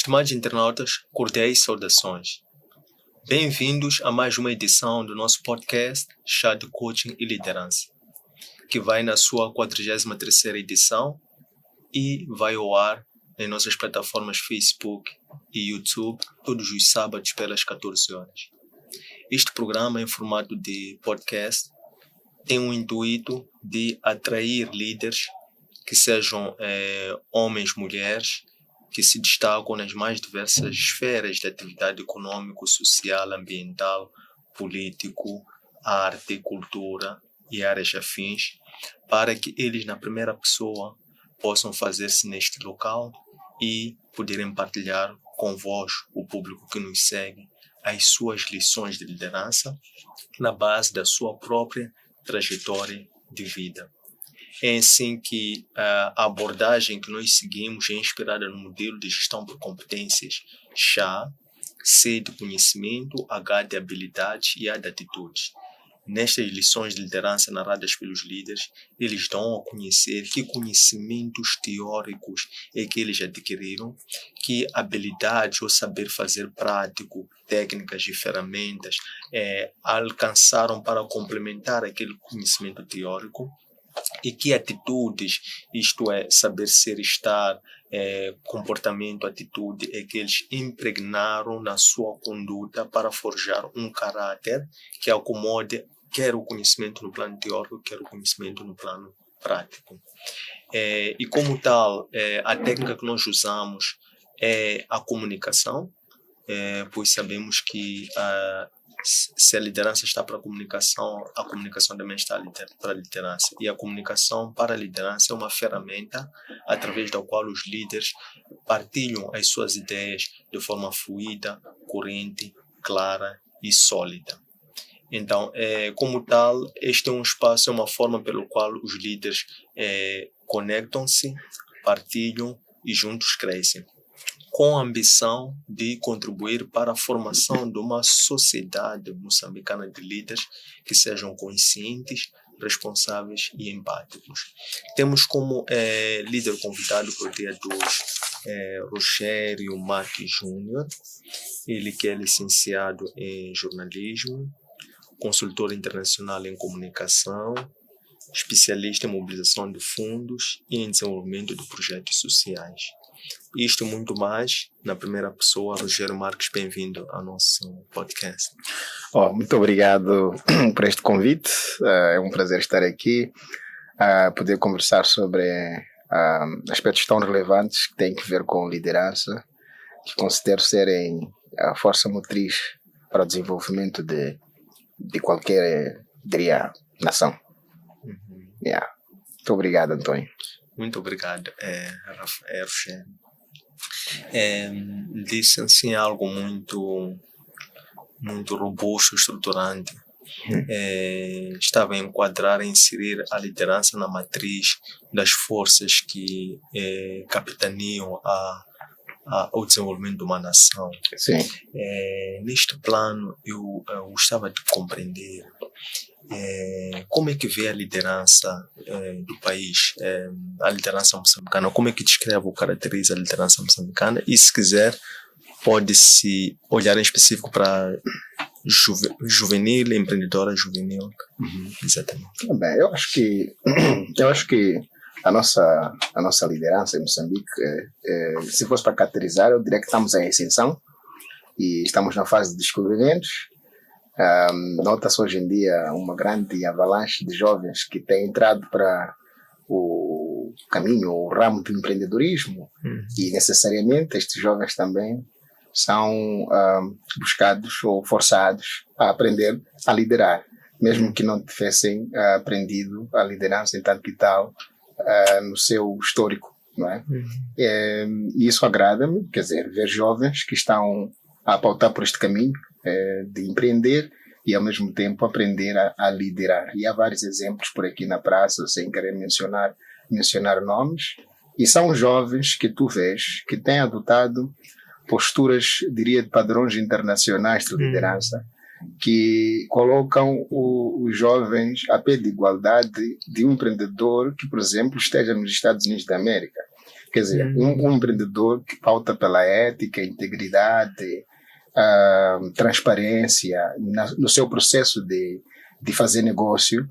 Estimados internautas, cordiais saudações. Bem-vindos a mais uma edição do nosso podcast Chá de Coaching e Liderança, que vai na sua 43ª edição e vai ao ar nas nossas plataformas Facebook e YouTube todos os sábados pelas 14 horas. Este programa, em formato de podcast, tem o intuito de atrair líderes que sejam homens, mulheres, que se destacam nas mais diversas esferas de atividade econômico, social, ambiental, político, arte, cultura e áreas afins, para que eles, na primeira pessoa, possam fazer-se neste local e poderem partilhar convosco, o público que nos segue, as suas lições de liderança na base da sua própria trajetória de vida. É assim que a abordagem que nós seguimos é inspirada no modelo de gestão por competências CHA, C de conhecimento, H de habilidade e A de atitudes. Nestas lições de liderança narradas pelos líderes, eles dão a conhecer que conhecimentos teóricos é que eles adquiriram, que habilidades ou saber fazer prático, técnicas e ferramentas alcançaram para complementar aquele conhecimento teórico, e que atitudes, isto é, saber ser, estar, comportamento, atitude, é que eles impregnaram na sua conduta para forjar um caráter que acomode quer o conhecimento no plano teórico, quer o conhecimento no plano prático. E como tal, a técnica que nós usamos é a comunicação, pois sabemos que se a liderança está para a comunicação também está para a liderança. E a comunicação para a liderança é uma ferramenta através da qual os líderes partilham as suas ideias de forma fluida, corrente, clara e sólida. Então, como tal, este é um espaço, é uma forma pelo qual os líderes conectam-se, partilham e juntos crescem, com a ambição de contribuir para a formação de uma sociedade moçambicana de líderes que sejam conscientes, responsáveis e empáticos. Temos como líder convidado para o dia de hoje Rogério Marques Júnior, ele que é licenciado em jornalismo, consultor internacional em comunicação, especialista em mobilização de fundos e em desenvolvimento de projetos sociais. Isto e muito mais, na primeira pessoa, Rogério Marques, bem-vindo ao nosso podcast. Muito obrigado por este convite, é um prazer estar aqui, poder conversar sobre aspectos tão relevantes que têm a ver com liderança, que considero serem a força motriz para o desenvolvimento de qualquer, diria, nação. Muito obrigado, Antônio. Muito obrigado, Rogério. Disse assim algo muito robusto, estruturante. Estava a enquadrar, a inserir a liderança na matriz das forças que capitaneiam ao desenvolvimento de uma nação. Sim. Neste plano, eu gostava de compreender como é que vê a liderança do país, a liderança moçambicana, como é que descreve ou caracteriza a liderança moçambicana, e se quiser pode-se olhar em específico para juvenil, empreendedora juvenil. Exatamente. Bem, eu acho que a nossa liderança em Moçambique, se fosse para caracterizar, eu diria que estamos em ascensão e estamos na fase de descobrimentos. Nota-se hoje em dia uma grande avalanche de jovens que têm entrado para o caminho, o ramo do empreendedorismo, e necessariamente estes jovens também são buscados ou forçados a aprender a liderar, mesmo que não tivessem aprendido a liderança em tanto que tal no seu histórico, não é? E isso agrada-me, quer dizer, ver jovens que estão a pautar por este caminho de empreender e ao mesmo tempo aprender a liderar. E há vários exemplos por aqui na praça, sem querer mencionar nomes, e são jovens que tu vês que têm adotado posturas, diria, de padrões internacionais de liderança, que colocam os jovens a pé de igualdade de um empreendedor que, por exemplo, esteja nos Estados Unidos da América. Quer dizer, um empreendedor que pauta pela ética, integridade, transparência no seu processo de fazer negócio,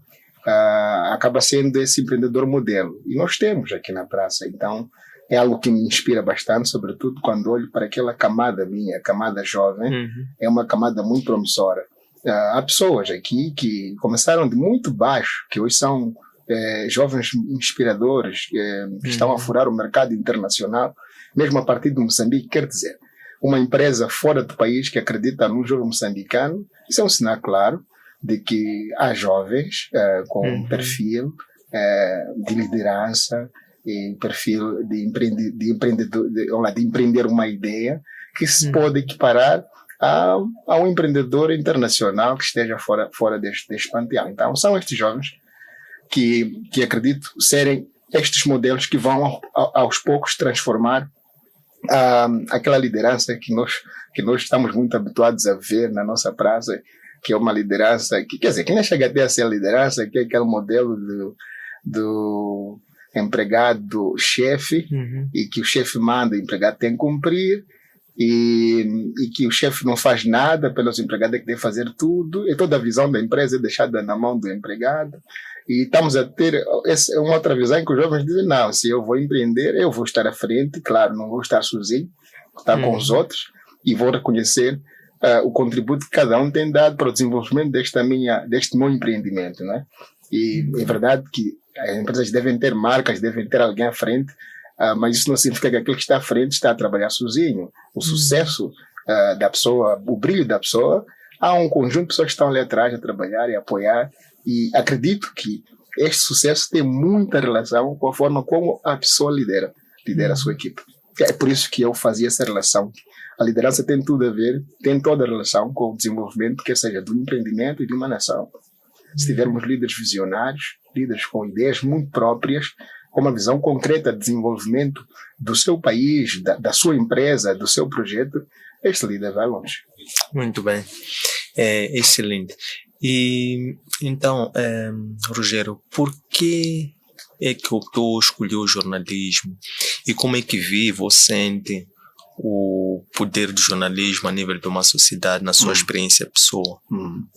acaba sendo esse empreendedor modelo. E nós temos aqui na praça. Então, é algo que me inspira bastante, sobretudo quando olho para aquela camada minha, camada jovem. É uma camada muito promissora. Há pessoas aqui que começaram de muito baixo, que hoje são jovens inspiradores, que estão a furar o mercado internacional, mesmo a partir de Moçambique. Quer dizer, uma empresa fora do país que acredita num jovem moçambicano, isso é um sinal claro de que há jovens com perfil de liderança e perfil de empreendedor, de empreender uma ideia que se pode equiparar a um empreendedor internacional que esteja fora deste panteão. Então, são estes jovens que acredito serem estes modelos que vão aos poucos transformar aquela liderança que nós estamos muito habituados a ver na nossa praça, que é uma liderança que, quer dizer, que nem chega até a ser a liderança, que é aquele modelo do empregado-chefe, e que o chefe manda, o empregado tem que cumprir, e que o chefe não faz nada pelos empregados, é que deve fazer tudo, e toda a visão da empresa é deixada na mão do empregado. E estamos a ter uma outra visão em que os jovens dizem, não, se eu vou empreender, eu vou estar à frente, claro, não vou estar sozinho, vou estar com os outros, e vou reconhecer o contributo que cada um tem dado para o desenvolvimento deste meu empreendimento, né? E é verdade que as empresas devem ter marcas, devem ter alguém à frente, mas isso não significa que aquele que está à frente está a trabalhar sozinho. O sucesso da pessoa, o brilho da pessoa, há um conjunto de pessoas que estão ali atrás a trabalhar e a apoiar, e acredito que este sucesso tem muita relação com a forma como a pessoa lidera a sua equipe. É por isso que eu fazia essa relação. A liderança tem tudo a ver, tem toda a relação com o desenvolvimento, quer seja do empreendimento e de uma nação. Se tivermos líderes visionários, líderes com ideias muito próprias, com uma visão concreta de desenvolvimento do seu país, da sua empresa, do seu projeto, este líder vai longe. Muito bem. Excelente. E então, Rogério, por que é que tu escolheu o jornalismo? E como é que vive ou sente o poder do jornalismo a nível de uma sociedade, na sua experiência pessoa?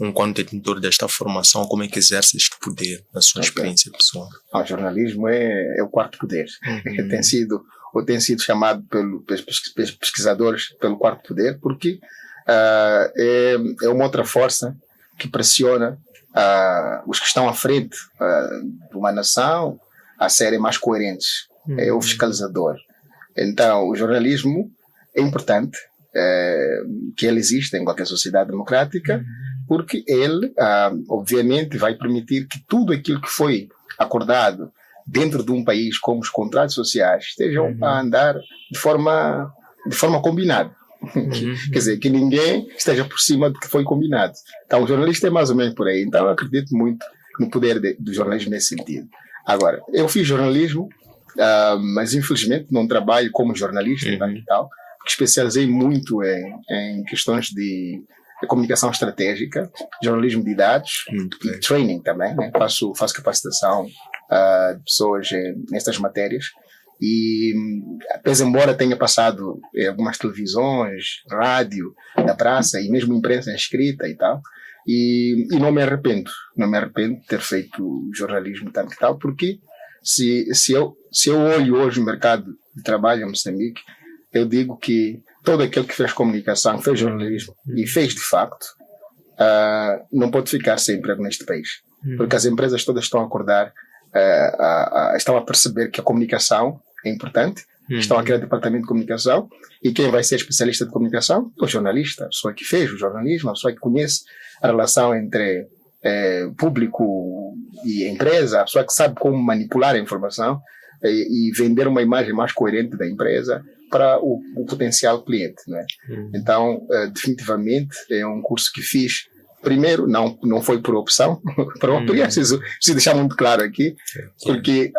Enquanto detentor desta formação, como é que exerce este poder na sua experiência pessoal? O jornalismo é o quarto poder. Tem sido chamado pelos pesquisadores pelo quarto poder, porque é uma outra força que pressiona os que estão à frente de uma nação a serem mais coerentes. É o fiscalizador. Então, o jornalismo é importante que ele exista em qualquer sociedade democrática, porque ele, obviamente, vai permitir que tudo aquilo que foi acordado dentro de um país, como os contratos sociais, estejam a andar de forma combinada. Quer dizer, que ninguém esteja por cima do que foi combinado. Então, o jornalista é mais ou menos por aí. Então, eu acredito muito no poder do jornalismo nesse sentido. Agora, eu fiz jornalismo, mas infelizmente não trabalho como jornalista e tal, porque especializei muito em questões de comunicação estratégica, jornalismo de dados e training também, né? Faço capacitação de pessoas nestas matérias. E, apesar embora tenha passado em algumas televisões, rádio da praça e mesmo imprensa escrita e tal, e não me arrependo de ter feito jornalismo tanto que tal, porque se eu olho hoje o mercado de trabalho em Moçambique, eu digo que todo aquele que fez comunicação, fez jornalismo e fez de facto, não pode ficar sem emprego neste país, porque as empresas todas estão a acordar, estão a perceber que a comunicação é importante, estão a criar departamento de comunicação, e quem vai ser especialista de comunicação é o jornalista, a pessoa que fez o jornalismo, a pessoa que conhece a relação entre público e empresa, a pessoa que sabe como manipular a informação e vender uma imagem mais coerente da empresa para o potencial cliente, né? Então, definitivamente é um curso que fiz. Primeiro, não foi por opção própria, preciso deixar muito claro aqui, porque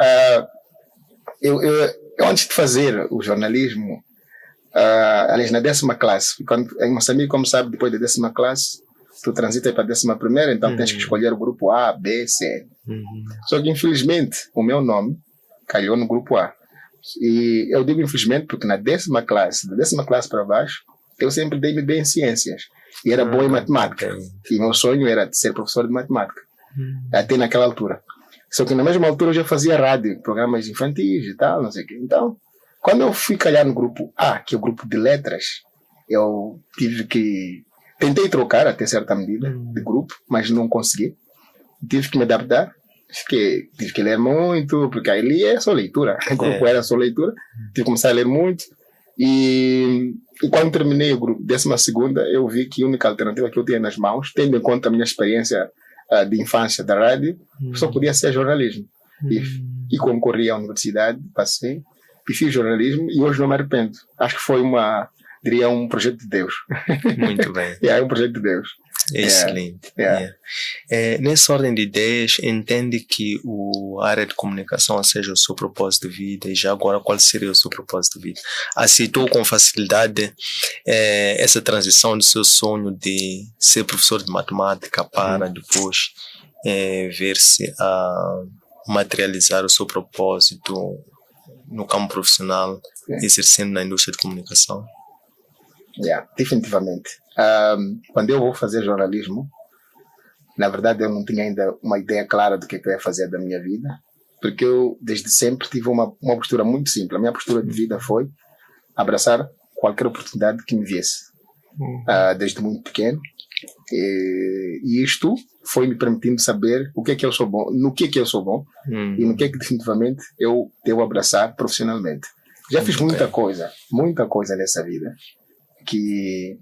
eu antes de fazer o jornalismo, aliás, na 10ª classe, em Moçambique, como sabe, depois da 10ª classe, tu transitas para a 11ª, então tens que escolher o grupo A, B, C. Só que, infelizmente, o meu nome calhou no grupo A. E eu digo infelizmente porque da décima classe para baixo, eu sempre dei-me bem em ciências. E era bom em matemática. E meu sonho era ser professor de matemática. Até naquela altura. Só que na mesma altura eu já fazia rádio, programas infantis e tal, não sei o quê. Então, quando eu fui calhar no grupo A, que é o grupo de letras, eu tive que... Tentei trocar até certa medida de grupo, mas não consegui. Tive que me adaptar. Tive que ler muito, porque ali é só leitura. O grupo era só leitura. Tive que começar a ler muito. E quando terminei o grupo, 12ª, eu vi que a única alternativa que eu tinha nas mãos, tendo em conta a minha experiência de infância da rádio, só podia ser jornalismo. E concorri à universidade, passei, e fiz jornalismo, e hoje não me arrependo. Acho que foi diria um projeto de Deus. Muito bem. É um projeto de Deus. Excelente. Nessa ordem de ideias, entende que a área de comunicação seja o seu propósito de vida, e já agora qual seria o seu propósito de vida? Aceitou com facilidade essa transição do seu sonho de ser professor de matemática para depois ver-se a materializar o seu propósito no campo profissional, exercendo na indústria de comunicação? Definitivamente. Quando eu vou fazer jornalismo, na verdade eu não tinha ainda uma ideia clara do que eu ia fazer da minha vida, porque eu desde sempre tive uma postura muito simples. A minha postura de vida foi abraçar qualquer oportunidade que me viesse, desde muito pequeno, e isto foi me permitindo saber o que é que eu sou bom, no que é que eu sou bom, e no que é que definitivamente eu devo abraçar profissionalmente. Já fiz muita coisa nessa vida que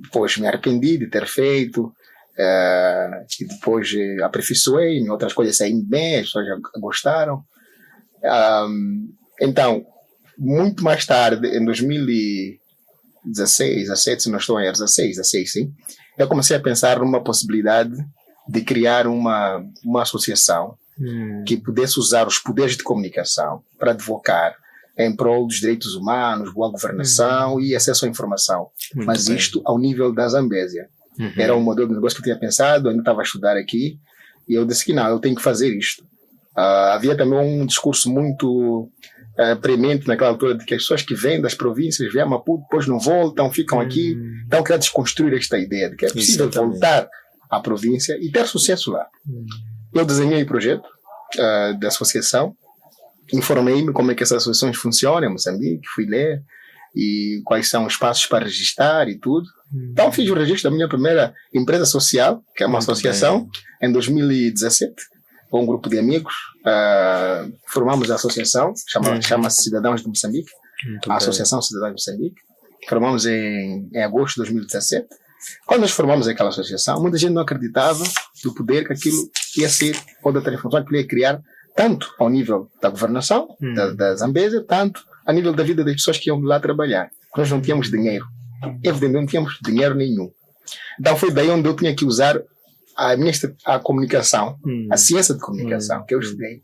depois me arrependi de ter feito, e depois aperfeiçoei em outras coisas, saí bem, as pessoas já gostaram. Então, muito mais tarde, em 2016, 17, se não estou em 16 sim, eu comecei a pensar numa possibilidade de criar uma associação que pudesse usar os poderes de comunicação para advocar em prol dos direitos humanos, boa governação e acesso à informação. Mas isto ao nível da Zambésia. Era um modelo de negócio que eu tinha pensado, ainda estava a estudar aqui, e eu disse que não, eu tenho que fazer isto. Havia também um discurso muito premente naquela altura de que as pessoas que vêm das províncias, vêm a Maputo, depois não voltam, ficam aqui. Então eu queria desconstruir esta ideia de que é possível voltar à província e ter sucesso lá. Eu desenhei o projeto da associação, informei-me como é que essas associações funcionam em Moçambique, fui ler e quais são os passos para registrar e tudo. Então fiz o registro da minha primeira empresa social, que é uma associação, em 2017, com um grupo de amigos. Formamos a associação, chama-se Cidadãos de Moçambique, a Associação Cidadãos de Moçambique. Formamos em agosto de 2017. Quando nós formamos aquela associação, muita gente não acreditava do poder que aquilo ia ser, ou da transformação que ele ia criar, tanto ao nível da governação, da Zambésia, tanto a nível da vida das pessoas que iam lá trabalhar. Nós não tínhamos dinheiro. Evidentemente não tínhamos dinheiro nenhum. Então foi daí onde eu tinha que usar a comunicação, a ciência de comunicação que eu estudei,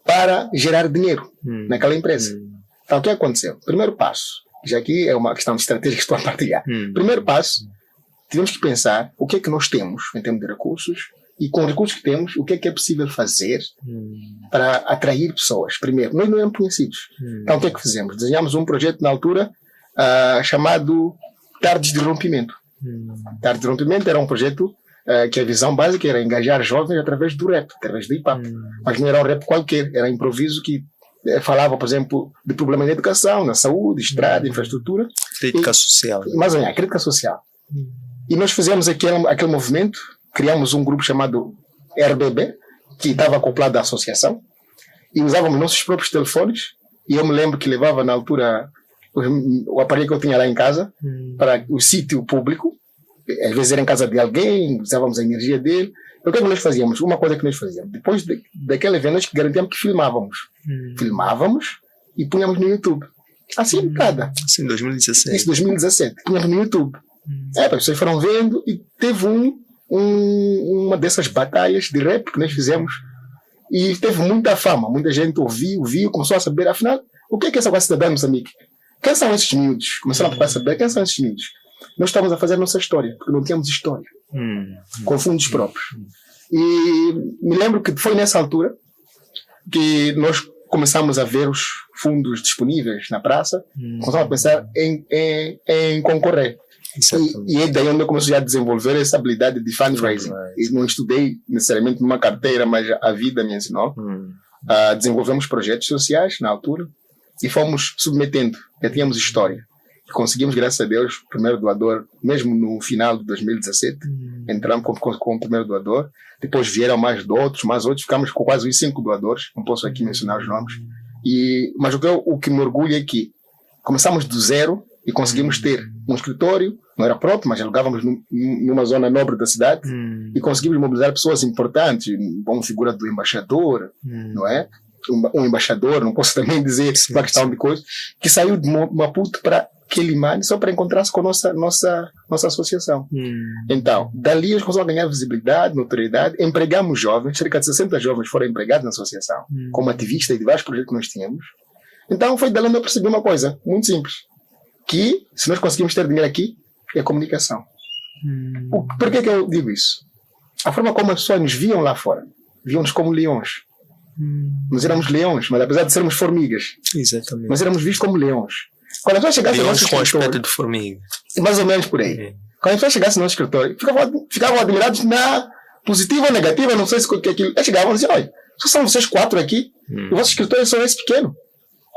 para gerar dinheiro naquela empresa. Então o que aconteceu? Primeiro passo, já aqui é uma questão de estratégia que estou a partilhar. Primeiro passo, tivemos que pensar o que é que nós temos em termos de recursos, e com os recursos que temos, o que é possível fazer para atrair pessoas. Primeiro, nós não éramos conhecidos. Então, o que é que fizemos? Desenhamos um projeto na altura chamado Tardes de Rompimento. Tardes de Rompimento era um projeto que a visão básica era engajar jovens através do rap, através do hip-hop. Mas não era um rap qualquer, era improviso que falava, por exemplo, de problemas na educação, na saúde, estrada, infraestrutura. Crítica social. Mas, crítica social. E nós fizemos aquele movimento. Criamos um grupo chamado RBB, que estava acoplado à associação, e usávamos nossos próprios telefones, e eu me lembro que levava na altura o aparelho que eu tinha lá em casa para o sítio público, às vezes era em casa de alguém, usávamos a energia dele. Então, o que é que nós fazíamos? Uma coisa que nós fazíamos, depois daquele evento, nós garantíamos que filmávamos. Filmávamos e punhamos no YouTube. Assim, cada. Assim, 2017. Isso, 2017. Punhamos no YouTube. As pessoas foram vendo e teve uma dessas batalhas de rap que nós fizemos e teve muita fama, muita gente ouviu, começou a saber, afinal, o que é essa cidadã de Moçambique? Quem são esses miúdos? Começaram a saber quem são esses miúdos. Nós estávamos a fazer a nossa história, porque não tínhamos história, com fundos próprios. E me lembro que foi nessa altura que nós começamos a ver os fundos disponíveis na praça, começamos a pensar em concorrer. E é daí onde eu comecei a desenvolver essa habilidade de fundraising. E não estudei necessariamente numa carteira, mas a vida me ensinou. Desenvolvemos projetos sociais na altura e fomos submetendo. Já tínhamos história. E conseguimos, graças a Deus, o primeiro doador, mesmo no final de 2017, entramos com o primeiro doador. Depois vieram mais outros, ficamos com quase os 5 doadores. Não posso aqui mencionar os nomes. Mas o que me orgulha é que começamos do zero e conseguimos ter um escritório, não era próprio, mas alugávamos numa zona nobre da cidade, e conseguimos mobilizar pessoas importantes, uma figura do embaixador, não é? Um embaixador, não posso também dizer uma questão de coisa, que saiu de Maputo para Quelimane só para encontrar-se com a nossa associação. Então, dali eles começaram a ganhar visibilidade, notoriedade, empregamos jovens, cerca de 60 jovens foram empregados na associação, como ativistas de vários projetos que nós tínhamos. Então, foi dali onde eu percebi uma coisa muito simples, que se nós conseguimos ter dinheiro aqui, é comunicação. Por que eu digo isso? A forma como as pessoas nos viam lá fora, viam-nos como leões. Nós éramos leões, mas apesar de sermos formigas, exatamente, nós éramos vistos como leões. Quando a pessoa chegasse ao nosso escritório, com aspecto de formiga, mais ou menos por aí. Quando a pessoa chegasse ao nosso escritório, ficavam admirados na positiva ou negativa, não sei se que aquilo. Eles chegavam e diziam: olha, só são vocês 4 aqui, e o vosso escritório é só esse pequeno.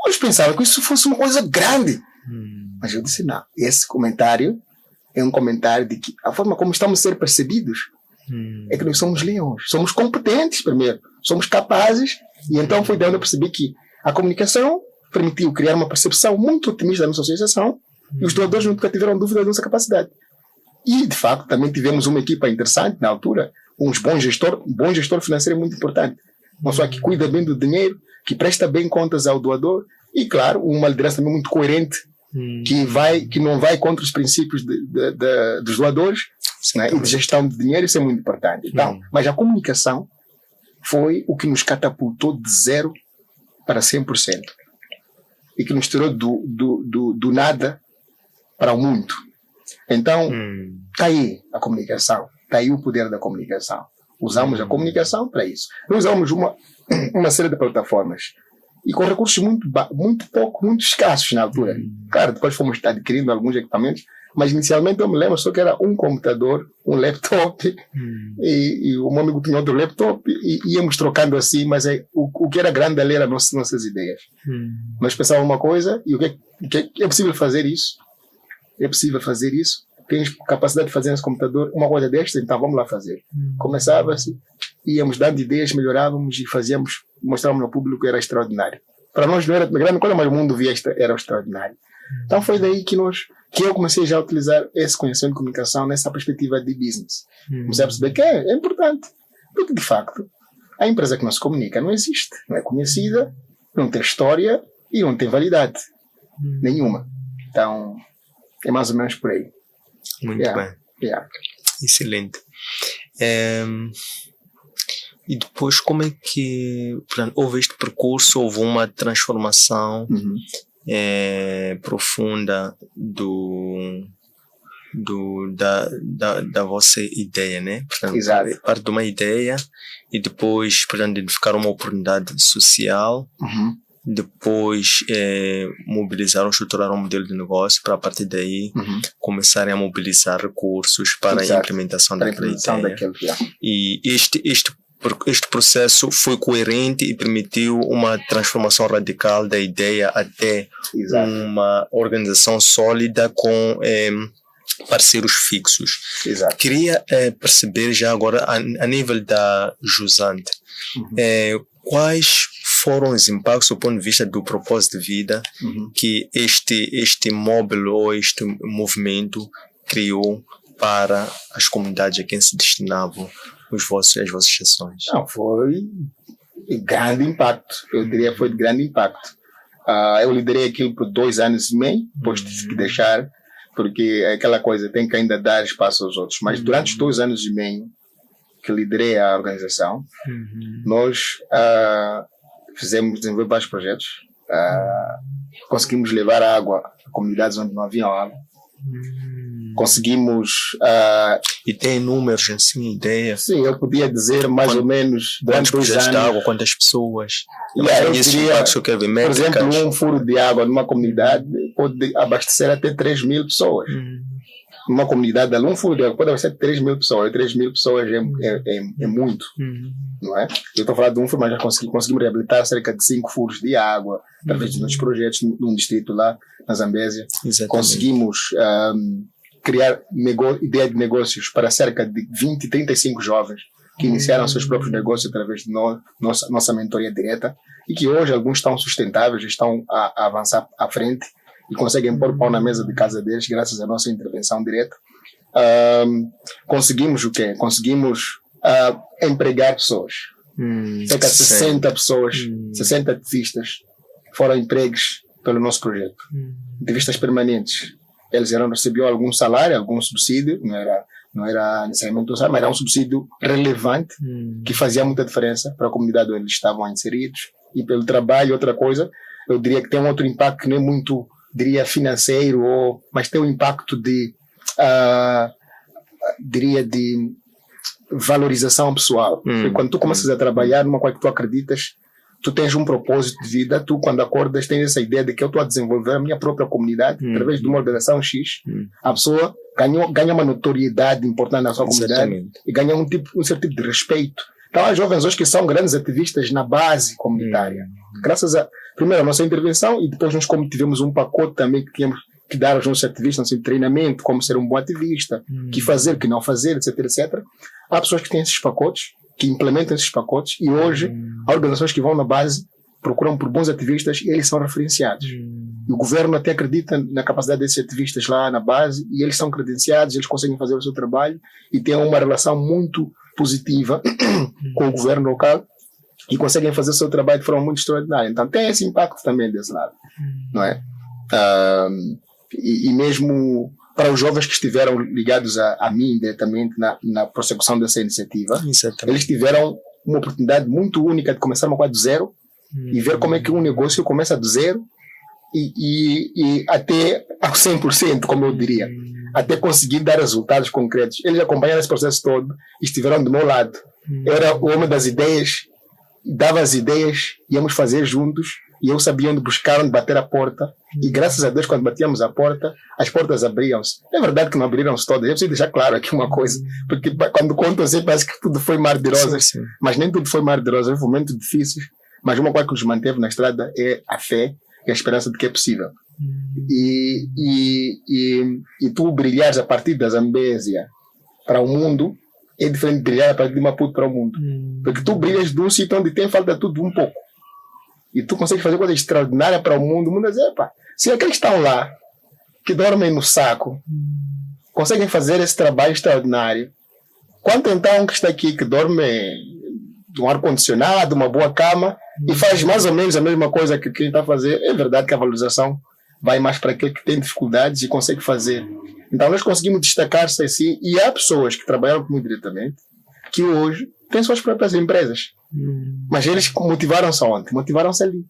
Eles pensavam que isso fosse uma coisa grande. Mas eu disse: não, esse comentário é um comentário de que a forma como estamos a ser percebidos é que nós somos leões, somos competentes primeiro, somos capazes, e então foi daí onde eu percebi que a comunicação permitiu criar uma percepção muito otimista da nossa associação, e os doadores nunca tiveram dúvida da nossa capacidade. E, de facto, também tivemos uma equipa interessante na altura, um bom gestor financeiro é muito importante. Uma pessoa que cuida bem do dinheiro, que presta bem contas ao doador, e, claro, uma liderança também muito coerente, que não vai contra os princípios dos doadores, né, e de gestão de dinheiro. Isso é muito importante. Então, mas a comunicação foi o que nos catapultou de 0 para 100%. E que nos tirou do nada para o muito. Então, está aí a comunicação. Está aí o poder da comunicação. Usamos a comunicação para isso. Nós usamos uma série de plataformas. E com recursos muito escassos na altura. Claro, depois fomos adquirindo alguns equipamentos, mas inicialmente eu me lembro só que era um computador, um laptop, e o meu amigo tinha outro laptop, e íamos trocando assim, mas o que era grande ali eram nossas ideias. Nós pensávamos uma coisa, e o que é possível fazer isso? É possível fazer isso? Tens capacidade de fazer nesse computador uma coisa desta? Então vamos lá fazer. Começava-se, íamos dando ideias, melhorávamos e fazíamos, mostrávamos ao público que era extraordinário. Para nós não era grande coisa, mas o mundo via era extraordinário. Então foi daí que eu comecei já a utilizar esse conhecimento de comunicação nessa perspectiva de business. Comecei a perceber que é importante. Porque, de facto, a empresa que não se comunica não existe. Não é conhecida, não tem história e não tem validade nenhuma. Então, é mais ou menos por aí. Muito bem. Excelente. E depois, como é que, portanto, houve este percurso, houve uma transformação profunda da vossa ideia, né? Portanto, exato. Parte de uma ideia e depois, portanto, identificar uma oportunidade social, depois mobilizaram, estruturaram um modelo de negócio para a partir daí começarem a mobilizar recursos para a implementação daquela ideia. E este processo foi coerente e permitiu uma transformação radical da ideia até uma organização sólida com parceiros fixos. Exato. Queria perceber já agora, a nível da Jusante, quais foram os impactos do ponto de vista do propósito de vida que este módulo ou este movimento criou para as comunidades a quem se destinavam as vossas sessões? Não, foi de grande impacto. Eu diria que foi de grande impacto. Eu liderei aquilo por 2 anos e meio, depois tive que deixar, porque é aquela coisa, tem que ainda dar espaço aos outros. Mas durante os 2 anos e meio que liderei a organização, nós desenvolvemos vários projetos, conseguimos levar água a comunidades onde não havia água. Conseguimos... E tem números, assim, ideia? Sim, eu podia dizer mais ou menos durante 2 anos. De água, quantas pessoas? Eu diria, por exemplo, um furo de água numa comunidade pode abastecer até 3.000 pessoas. Numa comunidade, um furo de água pode abastecer 3.000 pessoas. 3.000 pessoas é muito, não é? Eu estou falando de um furo, mas já conseguimos reabilitar cerca de 5 furos de água através de nossos projetos num distrito lá na Zambésia. Exatamente. Conseguimos criar ideia de negócios para cerca de 20, 35 jovens que iniciaram seus próprios negócios através de nossa mentoria direta e que hoje alguns estão sustentáveis, estão a avançar à frente e conseguem pôr pão na mesa de casa deles graças à nossa intervenção direta. Conseguimos o quê? Conseguimos empregar pessoas. Cerca de 60 pessoas, 60 ativistas foram empregues pelo nosso projeto. Ativistas permanentes. Eles recebiam algum salário, algum subsídio, não era necessariamente um salário, mas era um subsídio relevante que fazia muita diferença para a comunidade onde eles estavam inseridos. E pelo trabalho, outra coisa, eu diria que tem um outro impacto que não é muito, diria, financeiro, mas tem um impacto de valorização pessoal. Porque quando tu começas a trabalhar numa coisa que tu acreditas, tu tens um propósito de vida, tu quando acordas tens essa ideia de que eu estou a desenvolver a minha própria comunidade através de uma organização X. A pessoa ganha uma notoriedade importante na sua comunidade e ganha um certo tipo de respeito. Então há jovens hoje que são grandes ativistas na base comunitária. Graças a, primeiro, a nossa intervenção e depois nós como tivemos um pacote também que tínhamos que dar aos nossos ativistas, assim, treinamento, como ser um bom ativista, que fazer, que não fazer, etc, etc. Há pessoas que têm esses pacotes, que implementam esses pacotes e hoje há organizações que vão na base, procuram por bons ativistas e eles são referenciados. E o governo até acredita na capacidade desses ativistas lá na base e eles são credenciados, eles conseguem fazer o seu trabalho e têm uma relação muito positiva com o governo local e conseguem fazer o seu trabalho de forma muito extraordinária. Então tem esse impacto também desse lado, não é? E mesmo para os jovens que estiveram ligados a mim diretamente na prossecução dessa iniciativa, eles tiveram uma oportunidade muito única de começar uma coisa do zero e ver como é que um negócio começa do zero e até ao 100%, como eu diria, até conseguir dar resultados concretos. Eles acompanharam esse processo todo e estiveram do meu lado. Eu era o homem das ideias, dava as ideias, íamos fazer juntos e eu sabia onde buscar, onde bater a porta. E graças a Deus, quando batíamos a porta, as portas abriam-se. É verdade que não abriram-se todas. Eu preciso deixar claro aqui uma coisa, porque quando conto assim, parece que tudo foi mar de rosas. Sim. Mas nem tudo foi mar de rosas, foi momentos difíceis. Mas uma coisa que nos manteve na estrada é a fé e a esperança de que é possível. E tu brilhares a partir da Zambésia para o mundo é diferente de brilhar a partir de Maputo para o mundo. Porque tu brilhas de um sítio onde tem falta tudo um pouco. E tu consegues fazer coisa extraordinária para o mundo. O mundo diz, se aqueles que estão lá, que dormem no saco, conseguem fazer esse trabalho extraordinário, quanto então que está aqui, que dorme de um ar-condicionado, uma boa cama, e faz mais ou menos a mesma coisa que quem está a fazer? É verdade que a valorização vai mais para aquele que tem dificuldades e consegue fazer. Então nós conseguimos destacar-se assim, e há pessoas que trabalharam comigo diretamente, que hoje têm suas próprias empresas. Mas eles motivaram-se aonde? Motivaram-se ali,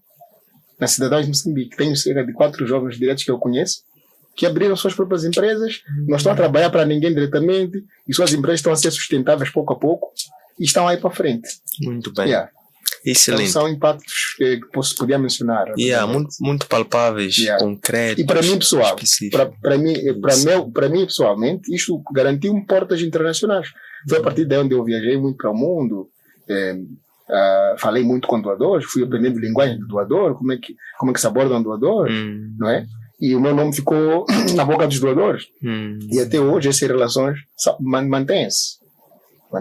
na Cidadãos de Moçambique. Tenho cerca de 4 jovens diretos que eu conheço que abriram suas próprias empresas, não estão a trabalhar para ninguém diretamente e suas empresas estão a ser sustentáveis pouco a pouco e estão aí para frente. Muito bem. Excelente. Então, são impactos que podia mencionar. Muito palpáveis, concretos. E para mim, pessoal, para mim pessoalmente, isto garantiu-me portas internacionais. Foi a partir daí onde eu viajei muito para o mundo. Falei muito com doadores, fui aprendendo linguagem do doador, como é que se aborda um doador, não é? E o meu nome ficou na boca dos doadores. E até hoje essas relações mantêm-se.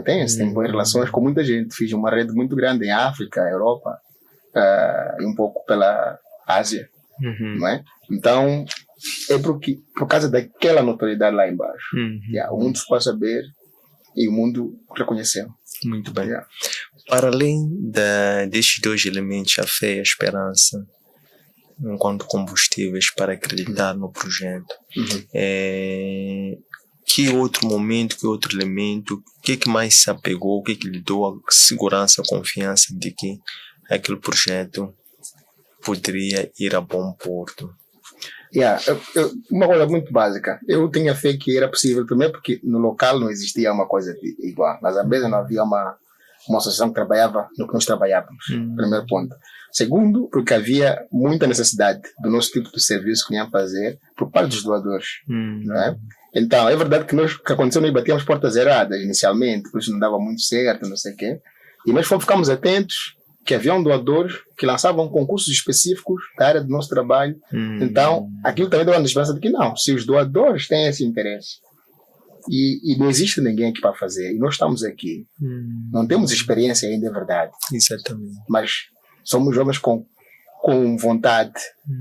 Tenho boas relações com muita gente. Fiz uma rede muito grande em África, Europa, e um pouco pela Ásia, não é? Então, é por causa daquela notoriedade lá embaixo. O mundo ficou a saber e o mundo reconheceu. Muito bem. Para além destes 2 elementos, a fé e a esperança, enquanto combustíveis para acreditar no projeto, que outro momento, que outro elemento, o que mais se apegou, o que lhe deu a segurança, a confiança de que aquele projeto poderia ir a bom porto? Uma coisa muito básica. Eu tinha fé que era possível, primeiro porque no local não existia uma coisa igual. Na Zambésia não havia uma associação que trabalhava no que nós trabalhávamos. Primeiro ponto. Segundo, porque havia muita necessidade do nosso tipo de serviço que vinham fazer por parte dos doadores. Não é? Então, é verdade que que aconteceu, nós batíamos portas erradas inicialmente, por isso não dava muito certo, não sei o quê. E nós ficamos atentos que haviam doadores que lançavam concursos específicos da área do nosso trabalho. Então, aquilo também deu uma esperança de que não, se os doadores têm esse interesse e não existe ninguém aqui para fazer, e nós estamos aqui, não temos experiência ainda, é verdade. Exatamente. Mas somos jovens com vontade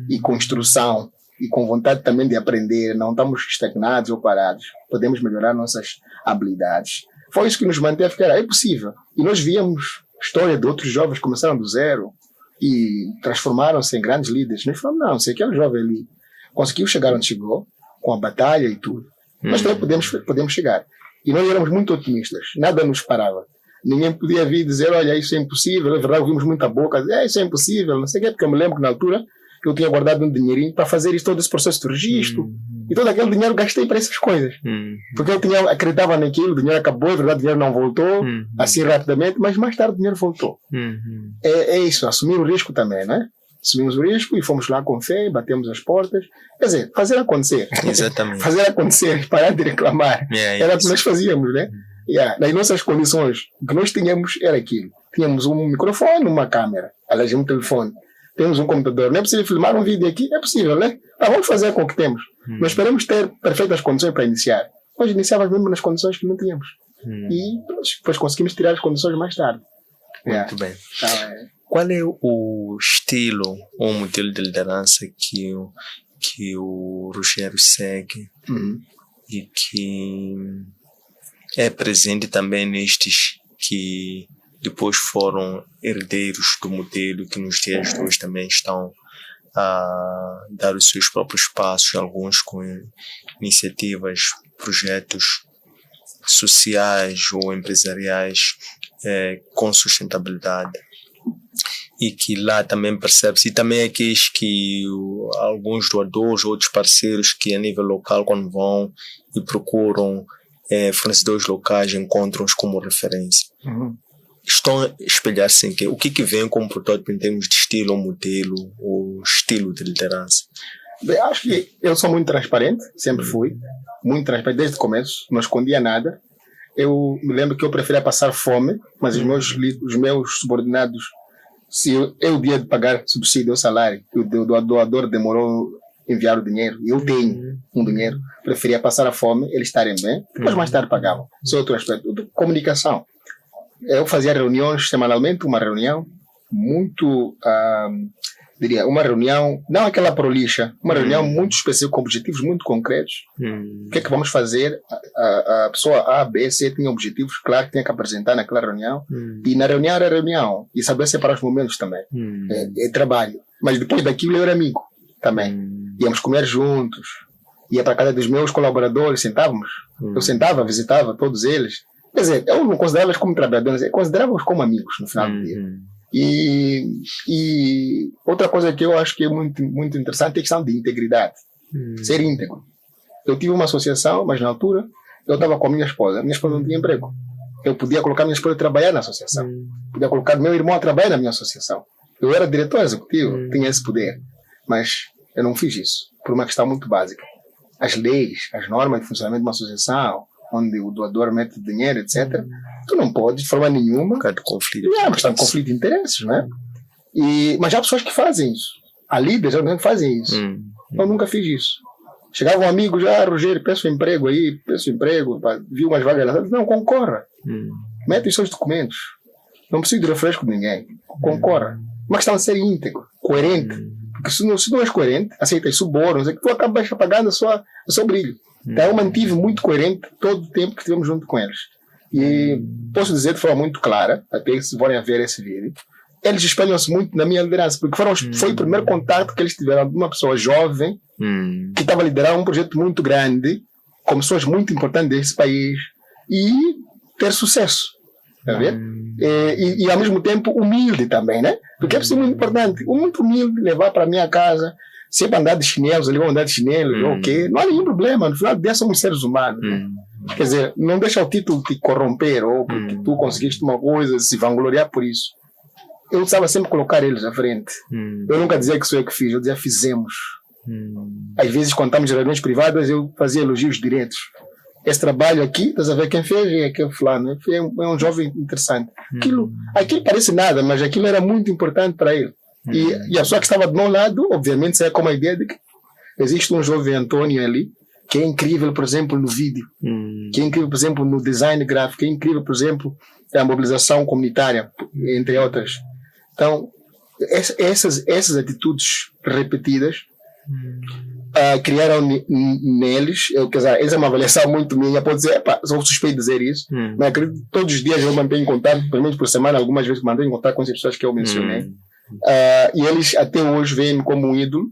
e com instrução e com vontade também de aprender, não estamos estagnados ou parados, podemos melhorar nossas habilidades. Foi isso que nos manteve, que é possível. E nós víamos história de outros jovens que começaram do zero e transformaram-se em grandes líderes. Nós falamos, não, se aquele jovem ali conseguiu chegar onde chegou, com a batalha e tudo, nós também podemos chegar. E nós éramos muito otimistas, nada nos parava. Ninguém podia vir dizer, olha, isso é impossível. É verdade, ouvimos muita boca, dizer, isso é impossível, não sei o quê, porque eu me lembro que na altura eu tinha guardado um dinheirinho para fazer todo esse processo de registro. E todo aquele dinheiro gastei para essas coisas. Porque eu acreditava naquilo, o dinheiro acabou, é verdade, o dinheiro não voltou assim rapidamente, mas mais tarde o dinheiro voltou. É isso, assumir o risco também, né? Assumimos o risco e fomos lá com fé, batemos as portas. Quer dizer, fazer acontecer. Exatamente. Fazer acontecer, parar de reclamar. Era o que nós fazíamos, né? Nas nossas condições, o que nós tínhamos era aquilo. Tínhamos um microfone, uma câmera, aliás, um telefone. Temos um computador. Não é possível filmar um vídeo aqui? É possível, né? Vamos fazer com o que temos. Nós esperamos ter perfeitas condições para iniciar. Nós iniciávamos mesmo nas condições que não tínhamos. E depois conseguimos tirar as condições mais tarde. Muito bem. Qual é o estilo ou modelo de liderança que o Rogério segue e que é presente também nestes que depois foram herdeiros do modelo, que nos dias de hoje também estão a dar os seus próprios passos, alguns com iniciativas, projetos sociais ou empresariais com sustentabilidade? E que lá também percebe-se, e também aqueles que alguns doadores, outros parceiros que a nível local, quando vão e procuram fornecedores locais, encontram-os como referência. Estão a espelhar-se em quê? O que vem como protótipo em termos de estilo ou modelo ou estilo de liderança? Bem, acho que eu sou muito transparente, sempre fui, muito transparente, desde o começo, não escondia nada. Eu me lembro que eu preferia passar fome, mas os meus subordinados, se é o dia de pagar subsídio ou salário, o doador demorou a enviar o dinheiro, e eu tenho um dinheiro, preferia passar a fome, eles estarem bem, depois mais tarde pagavam. Isso é outro aspecto. Comunicação. Eu fazia reuniões semanalmente, uma reunião muito, diria, uma reunião, não aquela prolixa, uma reunião muito específica, com objetivos muito concretos. O que é que vamos fazer? A pessoa A, B, C tinha objetivos claros que tinha que apresentar naquela reunião. E na reunião era reunião. E saber separar os momentos também. É trabalho. Mas depois daquilo eu era amigo também. Íamos comer juntos. Ia para a casa dos meus colaboradores, sentávamos. Eu sentava, visitava todos eles. Quer dizer, eu não considerava-os como trabalhadores, eu considerava-os como amigos no final do dia. E outra coisa que eu acho que é muito, muito interessante é a questão de integridade. Ser íntegro. Eu tive uma associação, mas na altura eu estava com a minha esposa. Minha esposa não tinha emprego. Eu podia colocar minha esposa a trabalhar na associação. Podia colocar meu irmão a trabalhar na minha associação. Eu era diretor executivo, tinha esse poder. Mas eu não fiz isso, por uma questão muito básica. As leis, as normas de funcionamento de uma associação, onde o doador mete dinheiro, etc. Tu não podes, de forma nenhuma. Por causa de conflito. Mas está um conflito de interesses, não é? Mas há pessoas que fazem isso. Há líderes que fazem isso. Eu nunca fiz isso. Chegavam amigos, Rogério, peço emprego aí, viu umas vagas lá. Não, concorra. Mete os seus documentos. Não preciso de refresco de ninguém. Concorra. Uma questão de ser íntegro, coerente. Porque se não és coerente, aceitas subornos, é que tu acabas apagando o seu brilho. Então eu mantive muito coerente todo o tempo que estivemos junto com eles. E posso dizer de forma muito clara, até se forem a ver esse vídeo, eles espelham-se muito na minha liderança, porque foi o primeiro contato que eles tiveram de uma pessoa jovem que estava a liderar um projeto muito grande, com pessoas muito importantes desse país, e ter sucesso. Tá vendo? E ao mesmo tempo humilde também, né? Porque é muito importante, muito humilde, levar para a minha casa, Se é para andar de chinelos, eles vão andar de chinelos, ok? Não há nenhum problema, no final do dia somos seres humanos. Né? Quer dizer, não deixa o título te corromper, ou porque tu conseguiste uma coisa, se vangloriar por isso. Eu estava sempre a colocar eles à frente. Eu nunca dizia que sou eu que fiz, eu dizia fizemos. Às vezes, quando estamos em reuniões privadas, eu fazia elogios diretos. Esse trabalho aqui, estás a ver quem fez? É aquele fulano. É um jovem interessante. Aquilo parece nada, mas aquilo era muito importante para ele. E a pessoa que estava do meu lado, obviamente, saia com a ideia de que existe um jovem Antônio ali, que é incrível, por exemplo, no vídeo, que é incrível, por exemplo, no design gráfico, que é incrível, por exemplo, na mobilização comunitária, entre outras. Então, essas atitudes repetidas criaram neles, quer dizer, essa é uma avaliação muito minha, pode dizer, sou suspeito de dizer isso, mas acredito que todos os dias eu mantenho contato, pelo menos por semana, algumas vezes mantenho contato com as pessoas que eu mencionei. E eles até hoje veem-me como um ídolo.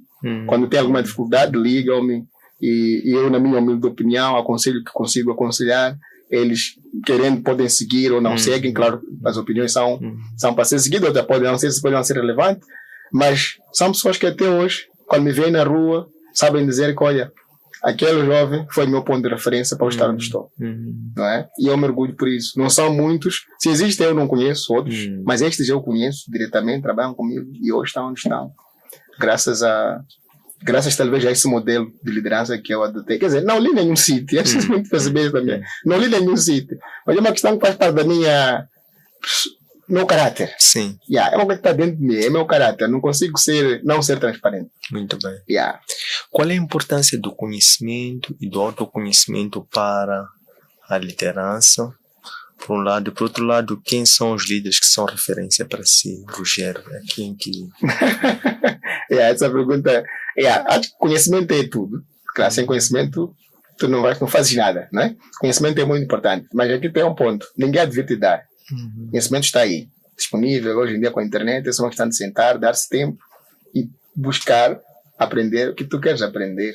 Quando tem alguma dificuldade, ligam-me e eu, na minha humilde opinião, aconselho que consigo aconselhar. Eles, querendo, podem seguir ou não seguem. Claro, as opiniões são para ser seguidas, até podem não ser relevantes, mas são pessoas que até hoje, quando me veem na rua, sabem dizer que, olha, aquele jovem foi meu ponto de referência para eu estar onde estou. Não é? E eu me orgulho por isso. Não são muitos. Se existem, eu não conheço outros, mas estes eu conheço diretamente, trabalham comigo e hoje estão onde estão. Graças talvez a esse modelo de liderança que eu adotei. Quer dizer, não li nenhum sítio, é preciso muito perceber também. Não li nenhum sítio. Mas é uma questão que faz parte da meu caráter. Sim. É uma coisa que está dentro de mim, é meu caráter. Não consigo não ser transparente. Muito bem. Qual é a importância do conhecimento e do autoconhecimento para a liderança? Por um lado, e por outro lado, quem são os líderes que são referência para si, Rogério? É quem que... essa pergunta... acho que conhecimento é tudo. Claro, sem conhecimento, tu não fazes nada, né? Conhecimento é muito importante. Mas aqui tem um ponto. Ninguém devia te dar. Conhecimento está aí, disponível. Hoje em dia com a internet, é só uma questão de sentar, dar-se tempo e buscar aprender o que tu queres aprender.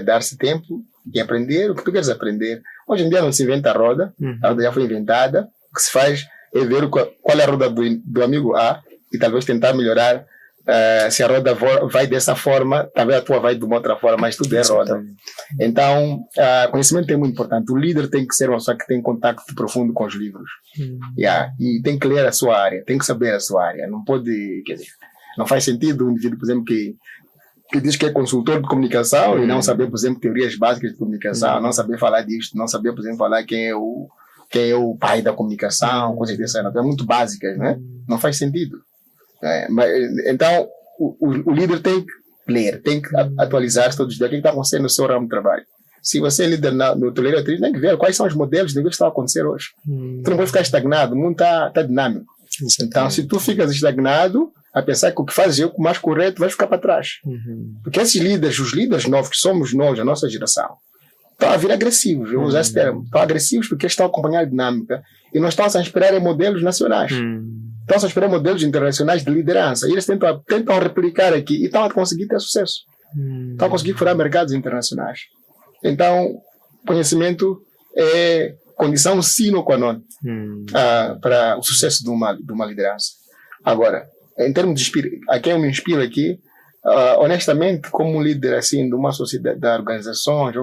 Dar-se tempo e aprender o que tu queres aprender. Hoje em dia não se inventa a roda já foi inventada. O que se faz é ver qual é a roda do amigo A e talvez tentar melhorar. Se a roda vai dessa forma, talvez a tua vai de uma outra forma, mas tudo é roda. Então, conhecimento é muito importante. O líder tem que ser uma pessoa que tem contato profundo com os livros. E tem que ler a sua área, tem que saber a sua área. Não pode, quer dizer, não faz sentido um indivíduo, por exemplo, que diz que é consultor de comunicação e não saber, por exemplo, teorias básicas de comunicação, não saber falar disto, não saber, por exemplo, falar quem é o pai da comunicação, coisas dessas, é muito básicas, né? Não faz sentido. Então, o líder tem que ler, tem que atualizar-se todos os dias. O que está acontecendo no seu ramo de trabalho? Se você é líder no teu líder, tem que ver quais são os modelos de negócio que estão a acontecer hoje. Tu não pode ficar estagnado, o mundo está dinâmico. Então, se tu ficas estagnado, a pensar que o que fazes é o mais correto, vais ficar para trás. Porque esses líderes, os líderes novos, que somos nós, a nossa geração, estão a vir agressivos, eu vou usar esse termo. Estão agressivos porque estão a acompanhar a dinâmica e não estão a se inspirar em modelos nacionais. Estão a se inspirar em modelos internacionais de liderança. E eles tentam replicar aqui e estão a conseguir ter sucesso. Estão a conseguir furar mercados internacionais. Então, conhecimento é condição sine qua non para o sucesso de uma liderança. Agora, em termos de a quem eu me inspiro aqui, honestamente, como um líder assim de uma sociedade, de organizações,